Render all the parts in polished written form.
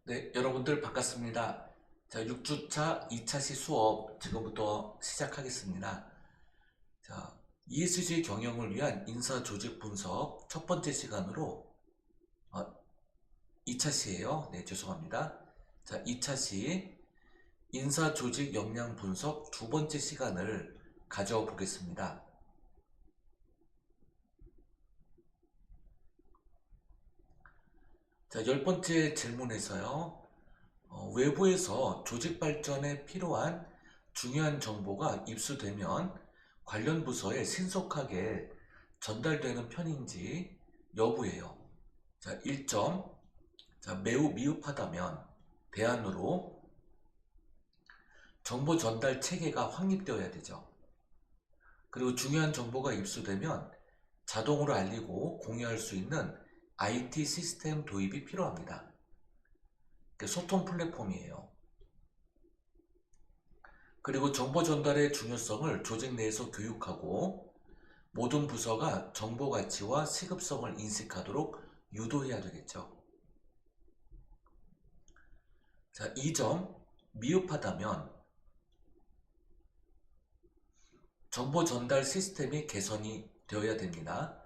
네, 여러분들 반갑습니다. 자, 6주차 2차시 수업 지금부터 시작하겠습니다. 자, ESG 경영을 위한 인사 조직 분석 첫 번째 시간으로 2차시예요. 네, 죄송합니다. 자, 2차시 인사 조직 역량 분석 두 번째 시간을 가져보겠습니다. 자, 10번째 질문에서요. 외부에서 조직 발전에 필요한 중요한 정보가 입수되면 관련 부서에 신속하게 전달되는 편인지 여부예요. 자, 1점. 자, 매우 미흡하다면 대안으로 정보 전달 체계가 확립되어야 되죠. 그리고 중요한 정보가 입수되면 자동으로 알리고 공유할 수 있는 IT 시스템 도입이 필요합니다. 소통 플랫폼이에요. 그리고 정보 전달의 중요성을 조직 내에서 교육하고 모든 부서가 정보 가치와 시급성을 인식하도록 유도해야 되겠죠. 자, 2점. 미흡하다면 정보 전달 시스템이 개선이 되어야 됩니다.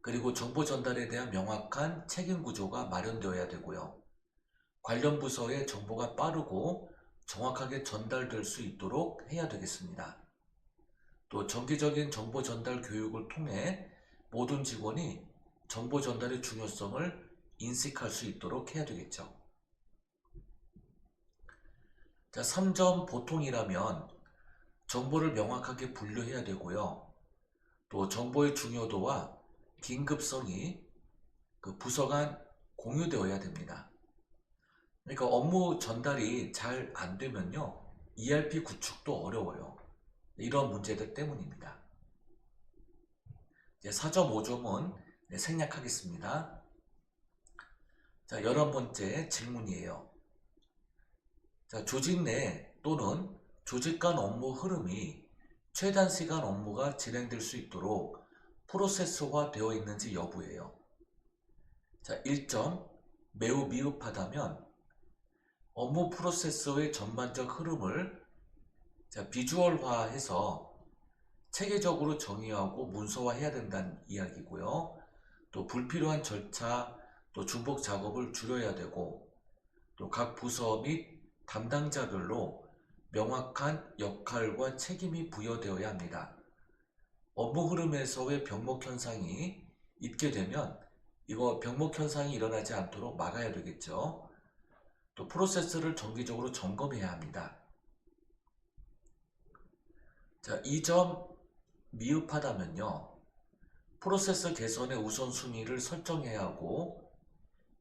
그리고 정보 전달에 대한 명확한 책임 구조가 마련되어야 되고요. 관련 부서의 정보가 빠르고 정확하게 전달될 수 있도록 해야 되겠습니다. 또 정기적인 정보 전달 교육을 통해 모든 직원이 정보 전달의 중요성을 인식할 수 있도록 해야 되겠죠. 자, 3점. 보통이라면 정보를 명확하게 분류해야 되고요. 또 정보의 중요도와 긴급성이 그 부서 간 공유되어야 됩니다. 그러니까 업무 전달이 잘 안 되면요, ERP 구축도 어려워요. 이런 문제들 때문입니다. 이제 4점, 5점은 생략하겠습니다. 자, 11번째 질문이에요. 자, 조직 내 또는 조직 간 업무 흐름이 최단 시간 업무가 진행될 수 있도록 프로세스화 되어 있는지 여부예요. 자, 1점. 매우 미흡하다면 업무 프로세스의 전반적 흐름을 비주얼화해서 체계적으로 정의하고 문서화해야 된다는 이야기고요. 또 불필요한 절차, 또 중복 작업을 줄여야 되고, 또 각 부서 및 담당자별로 명확한 역할과 책임이 부여되어야 합니다. 업무 흐름에서의 병목 현상이 있게 되면 이거 병목 현상이 일어나지 않도록 막아야 되겠죠. 또 프로세스를 정기적으로 점검해야 합니다. 자, 2점. 미흡하다면요, 프로세스 개선의 우선순위를 설정해야 하고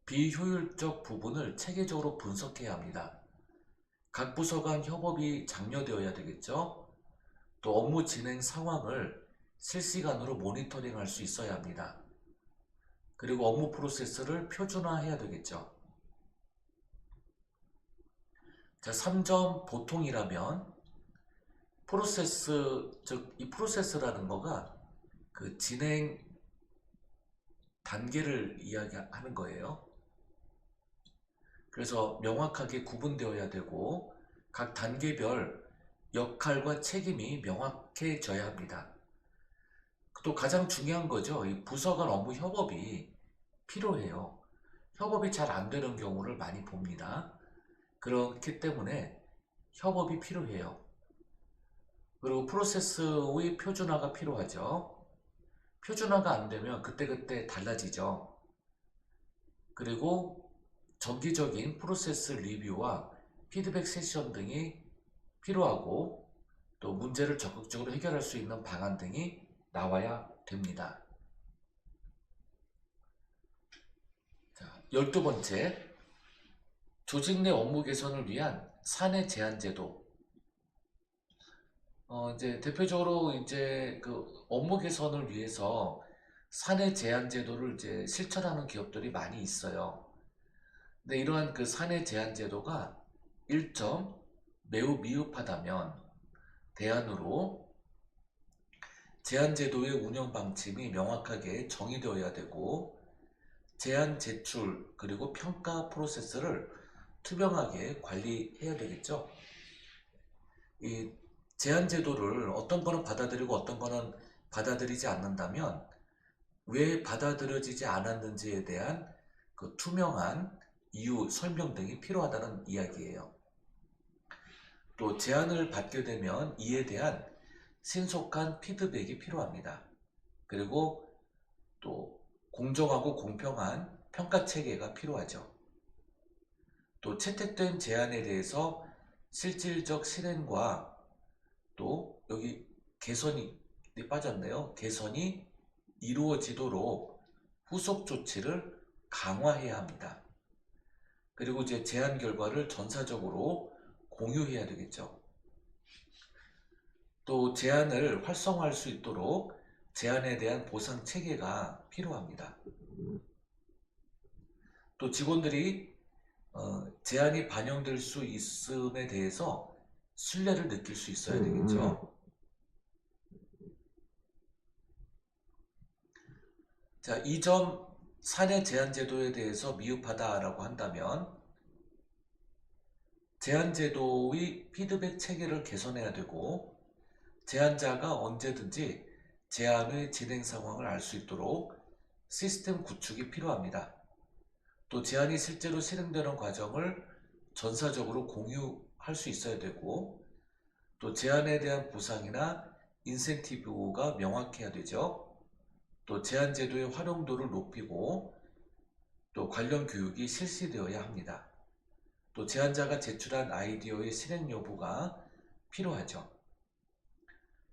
비효율적 부분을 체계적으로 분석해야 합니다. 각 부서 간 협업이 장려되어야 되겠죠. 또 업무 진행 상황을 실시간으로 모니터링할 수 있어야 합니다. 그리고 업무 프로세스를 표준화해야 되겠죠. 자, 3점. 보통이라면 프로세스, 즉 이 프로세스라는 거가 그 진행 단계를 이야기하는 거예요. 그래서 명확하게 구분되어야 되고 각 단계별 역할과 책임이 명확해져야 합니다. 또 가장 중요한 거죠. 이 부서 간 업무 협업이 필요해요. 협업이 잘 안 되는 경우를 많이 봅니다. 그렇기 때문에 협업이 필요해요. 그리고 프로세스의 표준화가 필요하죠. 표준화가 안 되면 그때그때 달라지죠. 그리고 정기적인 프로세스 리뷰와 피드백 세션 등이 필요하고 또 문제를 적극적으로 해결할 수 있는 방안 등이 나와야 됩니다. 자, 12번째. 조직 내 업무 개선을 위한 사내 제한 제도. 이제 대표적으로 이제 그 업무 개선을 위해서 사내 제한 제도를 이제 실천하는 기업들이 많이 있어요. 근데 이러한 그 사내 제한 제도가 1점. 매우 미흡하다면 대안으로 제한 제도의 운영 방침이 명확하게 정의되어야 되고 제안 제출 그리고 평가 프로세스를 투명하게 관리해야 되겠죠. 이 제안 제도를 어떤 거는 받아들이고 어떤 거는 받아들이지 않는다면 왜 받아들여지지 않았는지에 대한 그 투명한 이유 설명 등이 필요하다는 이야기예요. 또 제안을 받게 되면 이에 대한 신속한 피드백이 필요합니다. 그리고 또 공정하고 공평한 평가 체계가 필요하죠. 또 채택된 제안에 대해서 실질적 실행과 또 여기 개선이 빠졌네요. 개선이 이루어지도록 후속 조치를 강화해야 합니다. 그리고 이제 제안 결과를 전사적으로 공유해야 되겠죠. 또 제안을 활성화할 수 있도록 제안에 대한 보상 체계가 필요합니다. 또 직원들이 제안이 반영될 수 있음에 대해서 신뢰를 느낄 수 있어야 되겠죠. 자, 이 점 사내 제안 제도에 대해서 미흡하다라고 한다면 제안 제도의 피드백 체계를 개선해야 되고 제안자가 언제든지 제안의 진행 상황을 알 수 있도록 시스템 구축이 필요합니다. 또 제안이 실제로 실행되는 과정을 전사적으로 공유할 수 있어야 되고 또 제안에 대한 보상이나 인센티브가 명확해야 되죠. 또 제안 제도의 활용도를 높이고 또 관련 교육이 실시되어야 합니다. 또 제안자가 제출한 아이디어의 실행 여부가 필요하죠.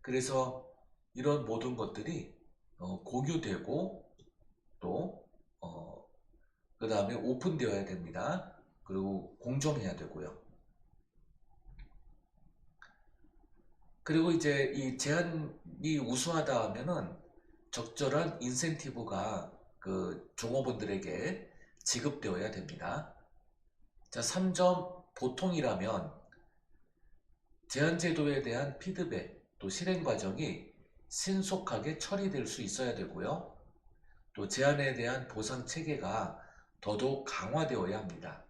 그래서 이런 모든 것들이 공유되고 또 그 다음에 오픈되어야 됩니다. 그리고 공정해야 되고요. 그리고 이제 이 제안이 우수하다 하면은 적절한 인센티브가 그 종업원들에게 지급되어야 됩니다. 자, 3점 보통이라면 제안 제도에 대한 피드백 또 실행 과정이 신속하게 처리될 수 있어야 되고요. 또 제안에 대한 보상 체계가 더더욱 강화되어야 합니다.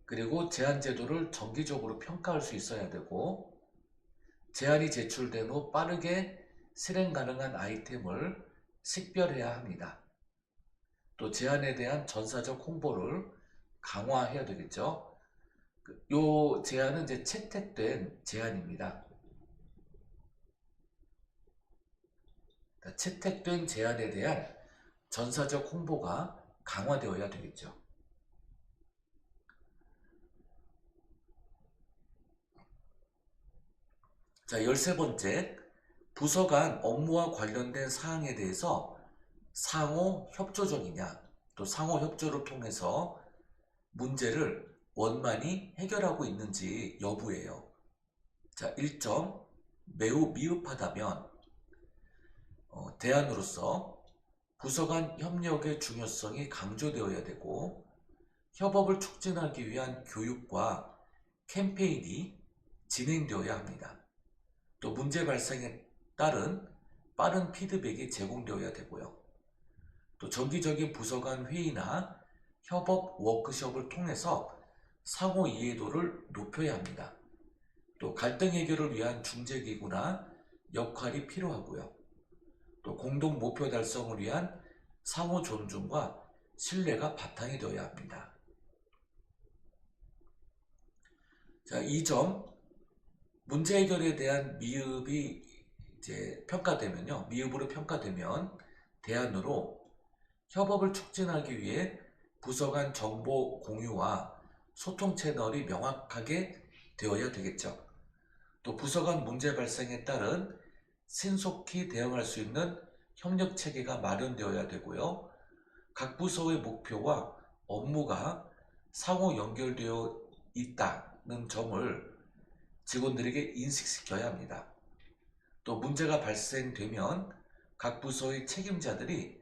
그리고 제안 제도를 정기적으로 평가할 수 있어야 되고 제안이 제출된 후 빠르게 실행 가능한 아이템을 식별해야 합니다. 또 제안에 대한 전사적 홍보를 강화해야 되겠죠. 요 제안은 이제 채택된 제안입니다. 채택된 제안에 대한 전사적 홍보가 강화되어야 되겠죠. 자, 13번째, 부서 간 업무와 관련된 사항에 대해서 상호 협조적이냐, 또 상호 협조를 통해서 문제를 원만히 해결하고 있는지 여부예요. 자, 1점, 매우 미흡하다면 대안으로서 부서 간 협력의 중요성이 강조되어야 되고 협업을 촉진하기 위한 교육과 캠페인이 진행되어야 합니다. 또 문제 발생에 따른 빠른 피드백이 제공되어야 되고요. 또 정기적인 부서 간 회의나 협업 워크숍을 통해서 상호 이해도를 높여야 합니다. 또 갈등 해결을 위한 중재기구나 역할이 필요하고요. 또 공동 목표 달성을 위한 상호 존중과 신뢰가 바탕이 되어야 합니다. 자, 2점, 문제 해결에 대한 미흡이 이제 평가되면요. 미흡으로 평가되면 대안으로 협업을 촉진하기 위해 부서 간 정보 공유와 소통 채널이 명확하게 되어야 되겠죠. 또 부서 간 문제 발생에 따른 신속히 대응할 수 있는 협력 체계가 마련되어야 되고요. 각 부서의 목표와 업무가 상호 연결되어 있다는 점을 직원들에게 인식시켜야 합니다. 또 문제가 발생되면 각 부서의 책임자들이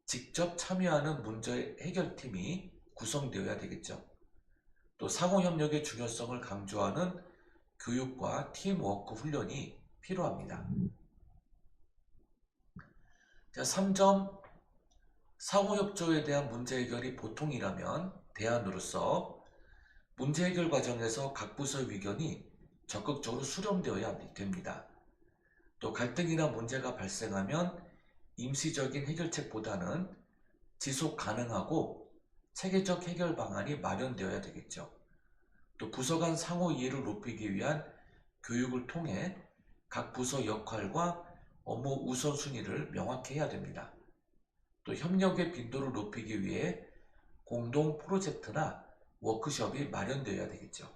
직접 참여하는 문제 해결팀이 구성되어야 되겠죠. 또 상호협력의 중요성을 강조하는 교육과 팀워크 훈련이 필요합니다. 자, 3점, 상호협조에 대한 문제 해결이 보통이라면 대안으로서 문제 해결 과정에서 각 부서의 의견이 적극적으로 수렴되어야 됩니다. 또 갈등이나 문제가 발생하면 임시적인 해결책보다는 지속 가능하고 체계적 해결 방안이 마련되어야 되겠죠. 또 부서 간 상호 이해를 높이기 위한 교육을 통해 각 부서 역할과 업무 우선순위를 명확히 해야 됩니다. 또 협력의 빈도를 높이기 위해 공동 프로젝트나 워크숍이 마련되어야 되겠죠.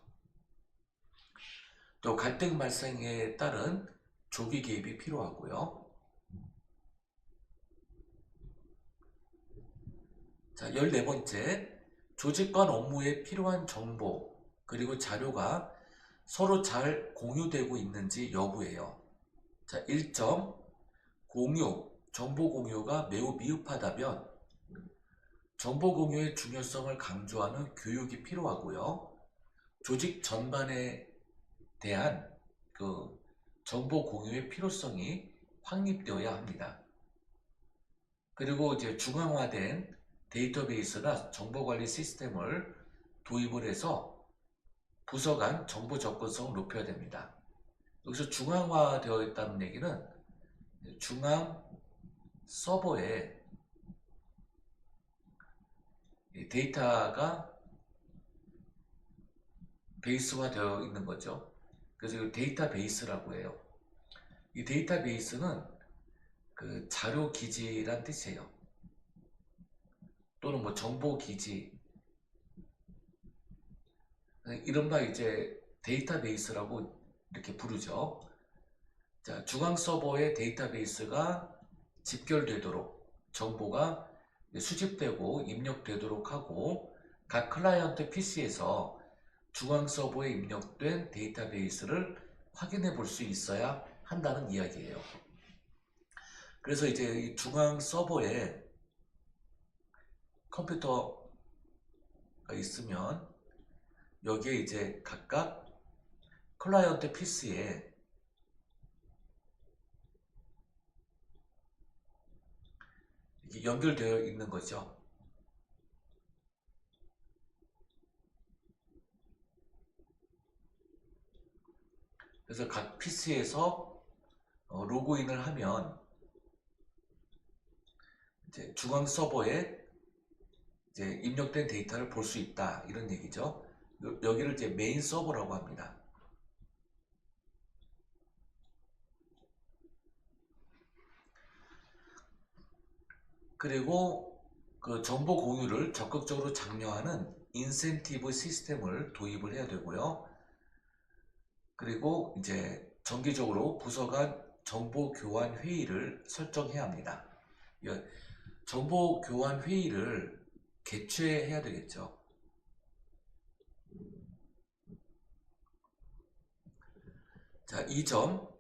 또 갈등 발생에 따른 조기 개입이 필요하고요. 자, 14번째, 조직 간 업무에 필요한 정보 그리고 자료가 서로 잘 공유되고 있는지 여부예요. 자, 1점, 정보 공유가 매우 미흡하다면 정보 공유의 중요성을 강조하는 교육이 필요하고요. 조직 전반에 대한 정보 공유의 필요성이 확립되어야 합니다. 그리고 이제 중앙화된 데이터베이스나 정보관리 시스템을 도입을 해서 부서 간 정보 접근성을 높여야 됩니다. 여기서 중앙화되어 있다는 얘기는 중앙 서버에 데이터가 베이스화되어 있는 거죠. 그래서 이 데이터베이스라고 해요. 이 데이터베이스는 그 자료 기지란 뜻이에요. 또는 뭐 정보 기지, 이른바 이제 데이터베이스라고 이렇게 부르죠. 자, 중앙 서버의 데이터베이스가 집결되도록 정보가 수집되고 입력되도록 하고 각 클라이언트 PC에서 중앙 서버에 입력된 데이터베이스를 확인해 볼 수 있어야 한다는 이야기예요. 그래서 이제 이 중앙 서버에 컴퓨터가 있으면 여기에 이제 각각 클라이언트 PC에 이렇게 연결되어 있는 거죠. 그래서 각 PC에서 로그인을 하면 이제 중앙 서버에 이제 입력된 데이터를 볼 수 있다, 이런 얘기죠. 여기를 이제 메인 서버라고 합니다. 그리고 그 정보 공유를 적극적으로 장려하는 인센티브 시스템을 도입을 해야 되고요. 그리고 이제 정기적으로 부서 간 정보 교환 회의를 설정해야 합니다. 정보 교환 회의를 개최해야 되겠죠. 자, 2점,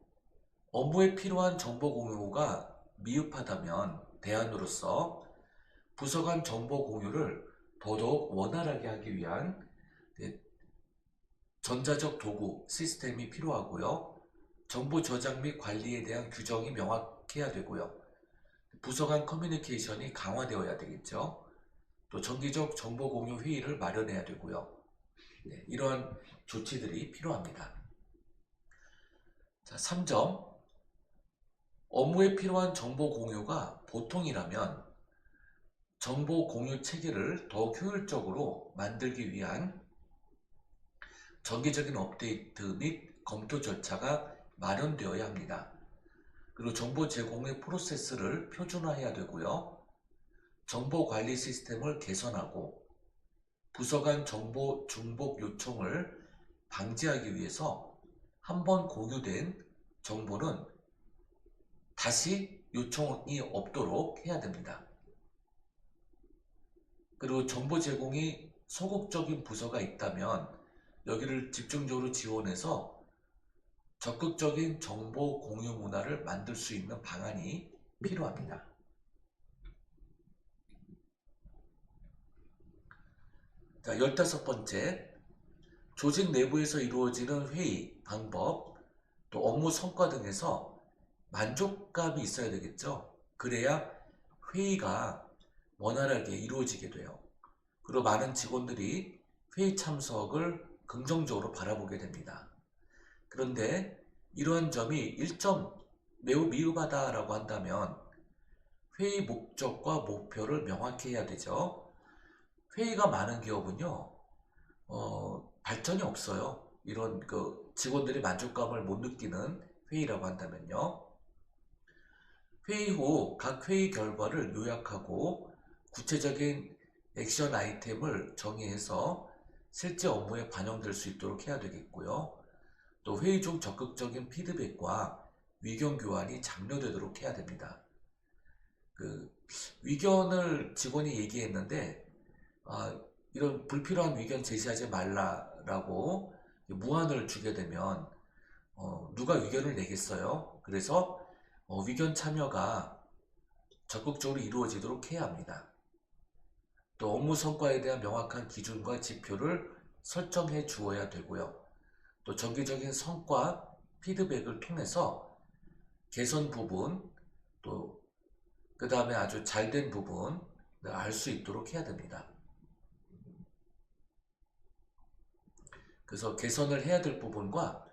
업무에 필요한 정보 공유가 미흡하다면 대안으로서 부서 간 정보 공유를 더더욱 원활하게 하기 위한 전자적 도구, 시스템이 필요하고요. 정보 저장 및 관리에 대한 규정이 명확해야 되고요. 부서 간 커뮤니케이션이 강화되어야 되겠죠. 또 정기적 정보 공유 회의를 마련해야 되고요. 이러한 조치들이 필요합니다. 자, 3점, 업무에 필요한 정보 공유가 보통이라면 정보 공유 체계를 더욱 효율적으로 만들기 위한 정기적인 업데이트 및 검토 절차가 마련되어야 합니다. 그리고 정보 제공의 프로세스를 표준화해야 되고요. 정보 관리 시스템을 개선하고 부서 간 정보 중복 요청을 방지하기 위해서 한번 공유된 정보는 다시 요청이 없도록 해야 됩니다. 그리고 정보 제공이 소극적인 부서가 있다면 여기를 집중적으로 지원해서 적극적인 정보 공유 문화를 만들 수 있는 방안이 필요합니다. 자, 15번째, 조직 내부에서 이루어지는 회의, 방법, 또 업무 성과 등에서 만족감이 있어야 되겠죠. 그래야 회의가 원활하게 이루어지게 돼요. 그리고 많은 직원들이 회의 참석을 긍정적으로 바라보게 됩니다. 그런데 이러한 점이 1점 매우 미흡하다라고 한다면 회의 목적과 목표를 명확히 해야 되죠. 회의가 많은 기업은요, 발전이 없어요. 이런 직원들이 만족감을 못 느끼는 회의라고 한다면요. 회의 후 각 회의 결과를 요약하고 구체적인 액션 아이템을 정의해서 실제 업무에 반영될 수 있도록 해야 되겠고요. 또 회의 중 적극적인 피드백과 의견 교환이 장려되도록 해야 됩니다. 의견을 직원이 얘기했는데 이런 불필요한 의견 제시하지 말라라고 무안을 주게 되면 누가 의견을 내겠어요? 그래서 의견 참여가 적극적으로 이루어지도록 해야 합니다. 또 업무 성과에 대한 명확한 기준과 지표를 설정해 주어야 되고요. 또 정기적인 성과 피드백을 통해서 개선 부분, 또 그 다음에 아주 잘된 부분을 알 수 있도록 해야 됩니다. 그래서 개선을 해야 될 부분과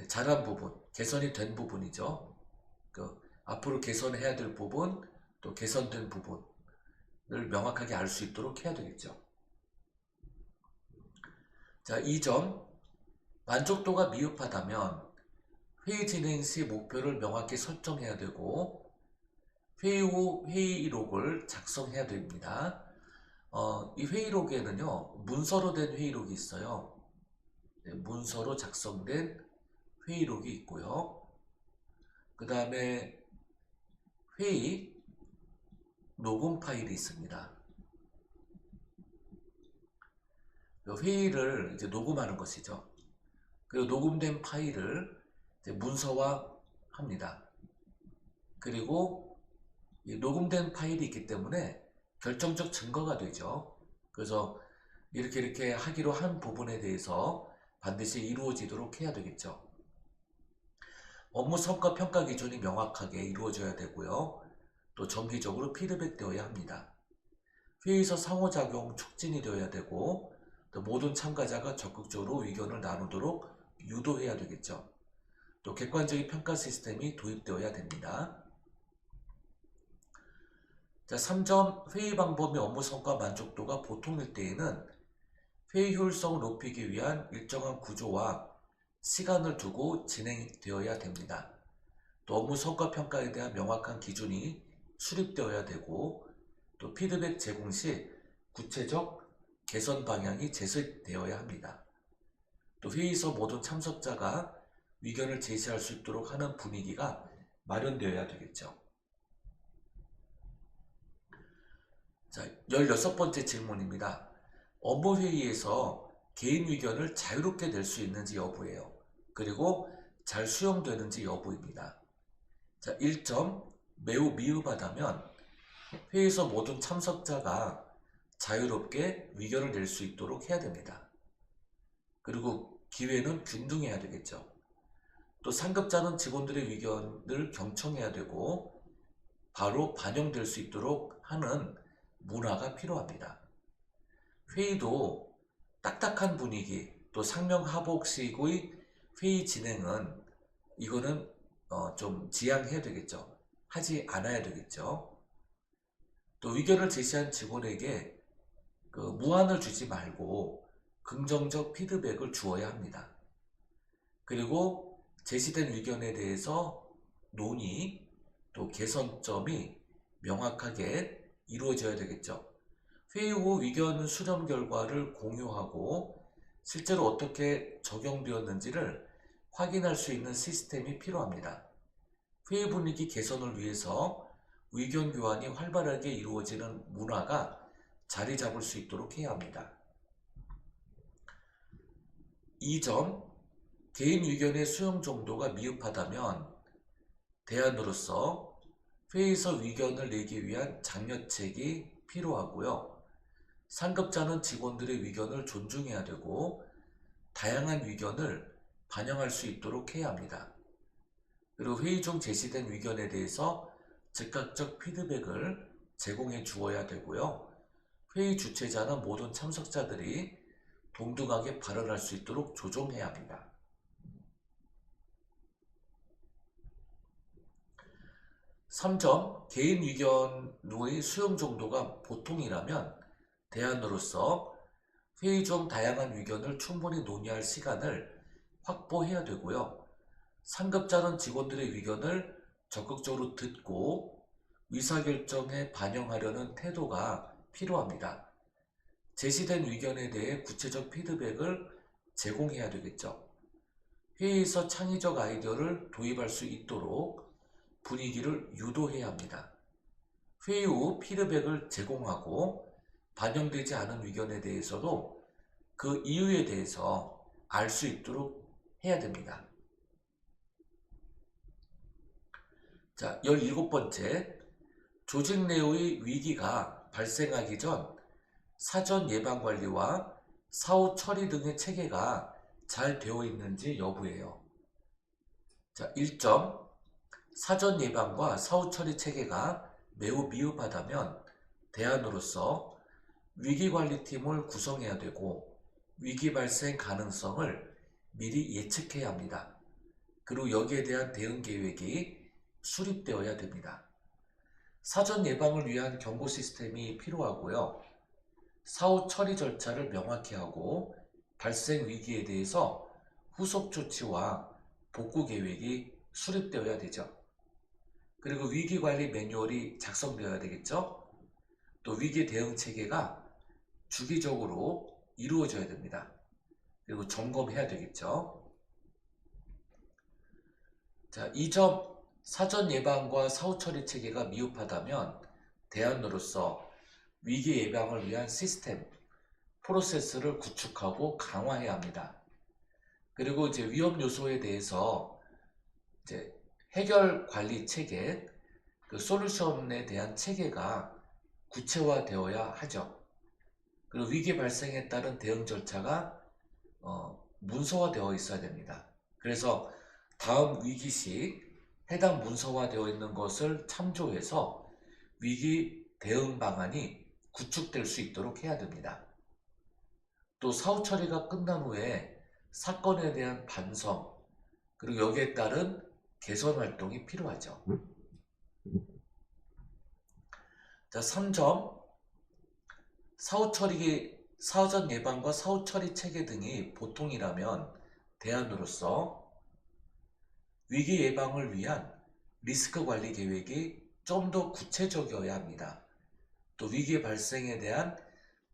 잘한 부분, 개선이 된 부분이죠. 앞으로 개선해야 될 부분, 또 개선된 부분을 명확하게 알 수 있도록 해야 되겠죠. 자, 2점, 만족도가 미흡하다면 회의 진행 시 목표를 명확히 설정해야 되고 회의 후 회의록을 작성해야 됩니다. 이 회의록에는요, 문서로 된 회의록이 있어요. 네, 문서로 작성된 회의록이 있고요. 그 다음에 회의 녹음 파일이 있습니다. 회의를 이제 녹음하는 것이죠. 그리고 녹음된 파일을 이제 문서화합니다. 그리고 이 녹음된 파일이 있기 때문에 결정적 증거가 되죠. 그래서 이렇게 하기로 한 부분에 대해서 반드시 이루어지도록 해야 되겠죠. 업무 성과 평가 기준이 명확하게 이루어져야 되고요. 또 정기적으로 피드백되어야 합니다. 회의에서 상호작용 촉진이 되어야 되고 또 모든 참가자가 적극적으로 의견을 나누도록 유도해야 되겠죠. 또 객관적인 평가 시스템이 도입되어야 됩니다. 자, 3점, 회의 방법의 업무 성과 만족도가 보통일 때에는 회의 효율성을 높이기 위한 일정한 구조와 시간을 두고 진행되어야 됩니다. 또 업무 성과 평가에 대한 명확한 기준이 수립되어야 되고 또 피드백 제공 시 구체적 개선 방향이 제시되어야 합니다. 또 회의에서 모든 참석자가 의견을 제시할 수 있도록 하는 분위기가 마련되어야 되겠죠. 자, 16번째 질문입니다. 업무 회의에서 개인 의견을 자유롭게 낼 수 있는지 여부예요. 그리고 잘 수용되는지 여부입니다. 자, 1점, 매우 미흡하다면 회의에서 모든 참석자가 자유롭게 의견을 낼 수 있도록 해야 됩니다. 그리고 기회는 균등해야 되겠죠. 또 상급자는 직원들의 의견을 경청해야 되고 바로 반영될 수 있도록 하는 문화가 필요합니다. 회의도 딱딱한 분위기, 또 상명하복식의 회의 진행은 이거는 좀 지양해야 되겠죠. 하지 않아야 되겠죠. 또 의견을 제시한 직원에게 무안을 주지 말고 긍정적 피드백을 주어야 합니다. 그리고 제시된 의견에 대해서 논의, 또 개선점이 명확하게 이루어져야 되겠죠. 회의 후 의견 수렴 결과를 공유하고 실제로 어떻게 적용되었는지를 확인할 수 있는 시스템이 필요합니다. 회의 분위기 개선을 위해서 의견 교환이 활발하게 이루어지는 문화가 자리 잡을 수 있도록 해야 합니다. 2점, 개인 의견의 수용 정도가 미흡하다면 대안으로서 회의에서 의견을 내기 위한 장려책이 필요하고요. 상급자는 직원들의 의견을 존중해야 되고 다양한 의견을 반영할 수 있도록 해야 합니다. 그리고 회의 중 제시된 의견에 대해서 즉각적 피드백을 제공해 주어야 되고요. 회의 주최자는 모든 참석자들이 동등하게 발언할 수 있도록 조정해야 합니다. 3점, 개인 의견의 수용 정도가 보통이라면 대안으로서 회의 중 다양한 의견을 충분히 논의할 시간을 확보해야 되고요. 상급자는 직원들의 의견을 적극적으로 듣고 의사결정에 반영하려는 태도가 필요합니다. 제시된 의견에 대해 구체적 피드백을 제공해야 되겠죠. 회의에서 창의적 아이디어를 도입할 수 있도록 분위기를 유도해야 합니다. 회의 후 피드백을 제공하고 반영되지 않은 의견에 대해서도 그 이유에 대해서 알 수 있도록 해야 됩니다. 자, 17번째, 조직 내의 위기가 발생하기 전 사전 예방 관리와 사후 처리 등의 체계가 잘 되어 있는지 여부예요. 자, 1점, 사전 예방과 사후 처리 체계가 매우 미흡하다면 대안으로서 위기관리팀을 구성해야 되고 위기 발생 가능성을 미리 예측해야 합니다. 그리고 여기에 대한 대응 계획이 수립되어야 됩니다. 사전 예방을 위한 경고 시스템이 필요하고요. 사후 처리 절차를 명확히 하고 발생 위기에 대해서 후속 조치와 복구 계획이 수립되어야 되죠. 그리고 위기관리 매뉴얼이 작성되어야 되겠죠. 또 위기 대응 체계가 주기적으로 이루어져야 됩니다. 그리고 점검해야 되겠죠. 자, 2점, 사전 예방과 사후 처리 체계가 미흡하다면 대안으로서 위기 예방을 위한 시스템, 프로세스를 구축하고 강화해야 합니다. 그리고 이제 위험 요소에 대해서 이제 해결 관리 체계, 그 솔루션에 대한 체계가 구체화되어야 하죠. 그리고 위기 발생에 따른 대응 절차가 문서화되어 있어야 됩니다. 그래서 다음 위기 시 해당 문서화되어 있는 것을 참조해서 위기 대응 방안이 구축될 수 있도록 해야 됩니다. 또 사후 처리가 끝난 후에 사건에 대한 반성, 그리고 여기에 따른 개선 활동이 필요하죠. 자, 3점, 사전 예방과 사후 처리 체계 등이 보통이라면 대안으로서 위기 예방을 위한 리스크 관리 계획이 좀 더 구체적이어야 합니다. 또 위기 발생에 대한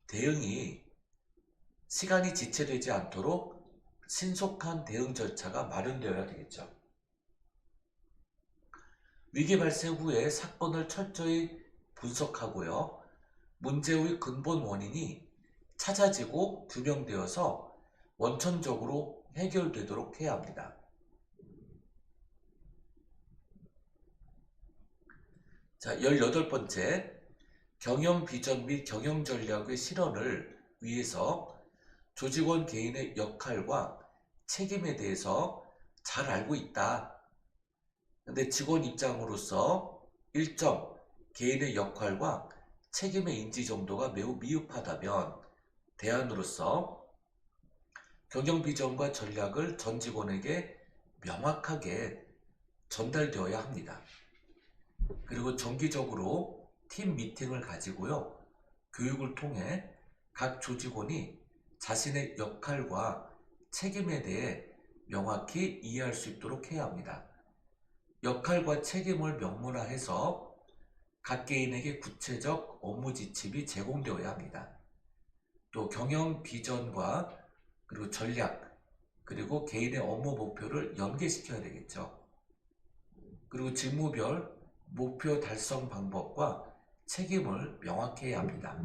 대응이 시간이 지체되지 않도록 신속한 대응 절차가 마련되어야 되겠죠. 위기 발생 후에 사건을 철저히 분석하고요. 문제의 근본 원인이 찾아지고 규명되어서 원천적으로 해결되도록 해야 합니다. 자, 18번째, 경영 비전 및 경영 전략의 실현을 위해서 조직원 개인의 역할과 책임에 대해서 잘 알고 있다. 근데 직원 입장으로서 1점, 개인의 역할과 책임의 인지 정도가 매우 미흡하다면 대안으로서 경영 비전과 전략을 전 직원에게 명확하게 전달되어야 합니다. 그리고 정기적으로 팀 미팅을 가지고요. 교육을 통해 각 조직원이 자신의 역할과 책임에 대해 명확히 이해할 수 있도록 해야 합니다. 역할과 책임을 명문화해서 각 개인에게 구체적 업무 지침이 제공되어야 합니다. 또 경영 비전과 그리고 전략, 그리고 개인의 업무 목표를 연계시켜야 되겠죠. 그리고 직무별 목표 달성 방법과 책임을 명확히 해야 합니다.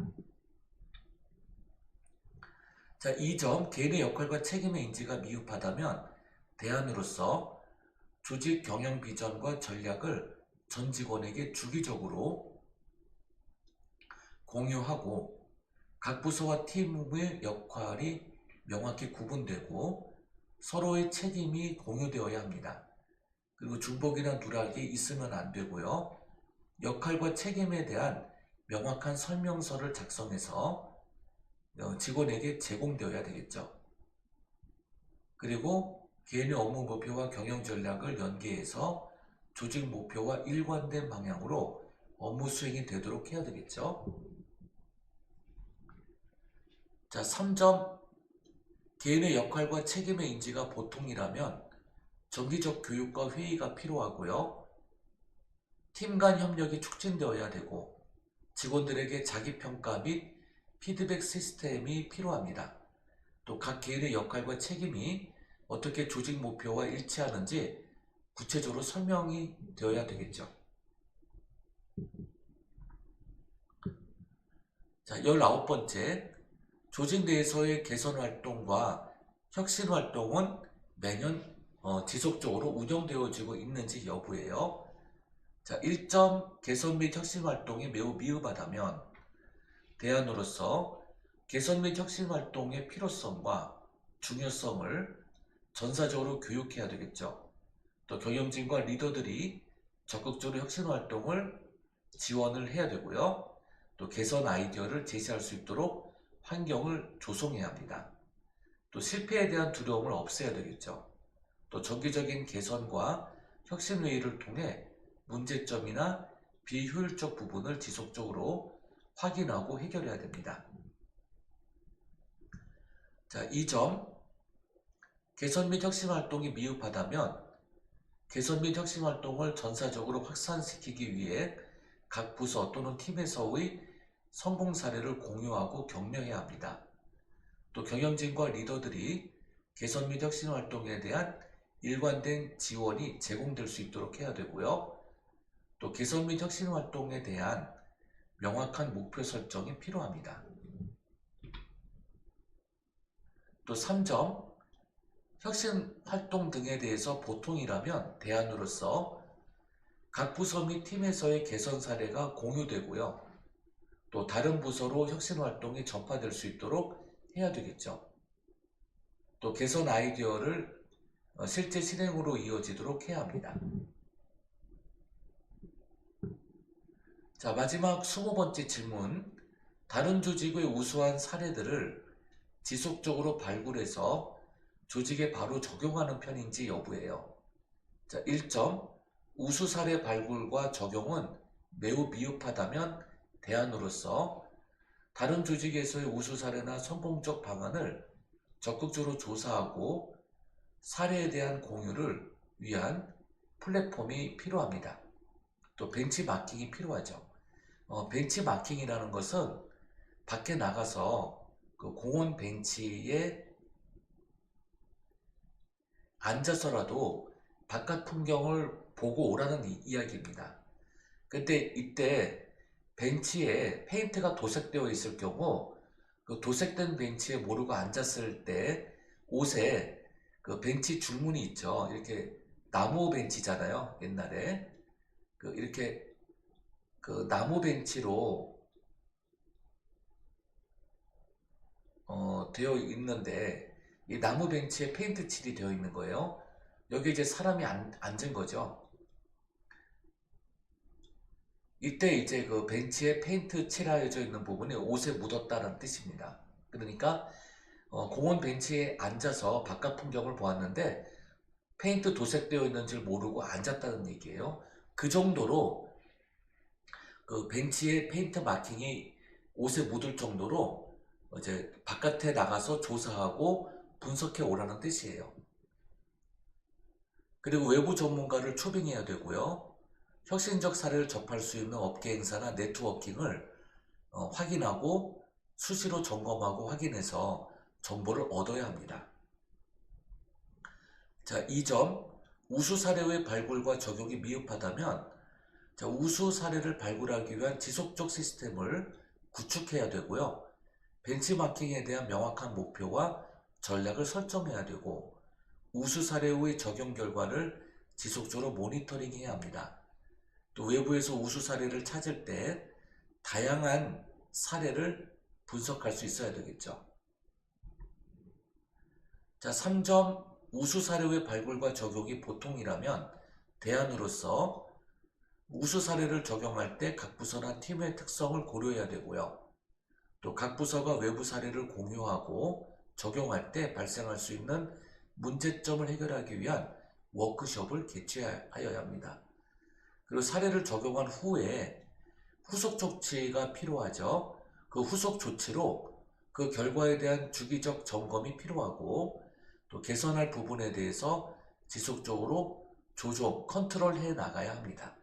자, 2점, 개인의 역할과 책임의 인지가 미흡하다면 대안으로서 조직 경영 비전과 전략을 전 직원에게 주기적으로 공유하고 각 부서와 팀의 역할이 명확히 구분되고 서로의 책임이 공유되어야 합니다. 그리고 중복이나 누락이 있으면 안 되고요. 역할과 책임에 대한 명확한 설명서를 작성해서 직원에게 제공되어야 되겠죠. 그리고 개인의 업무 목표와 경영 전략을 연계해서 조직 목표와 일관된 방향으로 업무 수행이 되도록 해야 되겠죠. 자, 3점. 개인의 역할과 책임의 인지가 보통이라면 정기적 교육과 회의가 필요하고요. 팀 간 협력이 촉진되어야 되고 직원들에게 자기평가 및 피드백 시스템이 필요합니다. 또 각 개인의 역할과 책임이 어떻게 조직 목표와 일치하는지 구체적으로 설명이 되어야 되겠죠. 자, 19번째. 조직 내에서의 개선 활동과 혁신 활동은 매년 지속적으로 운영되어지고 있는지 여부예요. 자, 1점. 개선 및 혁신 활동이 매우 미흡하다면 대안으로서 개선 및 혁신 활동의 필요성과 중요성을 전사적으로 교육해야 되겠죠. 또 경영진과 리더들이 적극적으로 혁신 활동을 지원을 해야 되고요. 또 개선 아이디어를 제시할 수 있도록 환경을 조성해야 합니다. 또 실패에 대한 두려움을 없애야 되겠죠. 또 정기적인 개선과 혁신 회의를 통해 문제점이나 비효율적 부분을 지속적으로 확인하고 해결해야 됩니다. 자, 2점. 개선 및 혁신 활동이 미흡하다면 개선 및 혁신 활동을 전사적으로 확산시키기 위해 각 부서 또는 팀에서의 성공 사례를 공유하고 격려해야 합니다. 또 경영진과 리더들이 개선 및 혁신 활동에 대한 일관된 지원이 제공될 수 있도록 해야 되고요. 또 개선 및 혁신 활동에 대한 명확한 목표 설정이 필요합니다. 또 3점. 혁신 활동 등에 대해서 보통이라면 대안으로서 각 부서 및 팀에서의 개선 사례가 공유되고요. 또 다른 부서로 혁신 활동이 전파될 수 있도록 해야 되겠죠. 또 개선 아이디어를 실제 실행으로 이어지도록 해야 합니다. 자, 마지막 20번째 질문. 다른 조직의 우수한 사례들을 지속적으로 발굴해서 조직에 바로 적용하는 편인지 여부예요. 자, 1점. 우수 사례 발굴과 적용은 매우 미흡하다면 대안으로서 다른 조직에서의 우수 사례나 성공적 방안을 적극적으로 조사하고 사례에 대한 공유를 위한 플랫폼이 필요합니다. 또 벤치마킹이 필요하죠. 벤치마킹이라는 것은 밖에 나가서 그 공원 벤치에 앉아서라도 바깥 풍경을 보고 오라는 이야기입니다. 근데 이때 벤치에 페인트가 도색되어 있을 경우 그 도색된 벤치에 모르고 앉았을 때 옷에 그 벤치 줄무늬 있죠. 이렇게 나무 벤치잖아요. 옛날에 이렇게 그 나무 벤치로 되어 있는데 이 나무 벤치에 페인트 칠이 되어 있는 거예요. 여기 이제 사람이 앉은 거죠. 이때 이제 그 벤치에 페인트 칠하여져 있는 부분이 옷에 묻었다는 뜻입니다. 그러니까 공원 벤치에 앉아서 바깥 풍경을 보았는데 페인트 도색되어 있는 줄 모르고 앉았다는 얘기예요. 그 정도로 그 벤치에 페인트 마킹이 옷에 묻을 정도로 이제 바깥에 나가서 조사하고 분석해 오라는 뜻이에요. 그리고 외부 전문가를 초빙해야 되고요. 혁신적 사례를 접할 수 있는 업계 행사나 네트워킹을 확인하고 수시로 점검하고 확인해서 정보를 얻어야 합니다. 자, 2점. 우수 사례의 발굴과 적용이 미흡하다면 자, 우수 사례를 발굴하기 위한 지속적 시스템을 구축해야 되고요. 벤치마킹에 대한 명확한 목표와 전략을 설정해야 되고 우수 사례의 적용 결과를 지속적으로 모니터링해야 합니다. 또 외부에서 우수 사례를 찾을 때 다양한 사례를 분석할 수 있어야 되겠죠. 자, 3점. 우수 사례의 발굴과 적용이 보통이라면 대안으로서 우수 사례를 적용할 때 각 부서나 팀의 특성을 고려해야 되고요. 또 각 부서가 외부 사례를 공유하고 적용할 때 발생할 수 있는 문제점을 해결하기 위한 워크숍을 개최하여야 합니다. 그리고 사례를 적용한 후에 후속 조치가 필요하죠. 그 후속 조치로 그 결과에 대한 주기적 점검이 필요하고 또 개선할 부분에 대해서 지속적으로 조정, 컨트롤 해 나가야 합니다.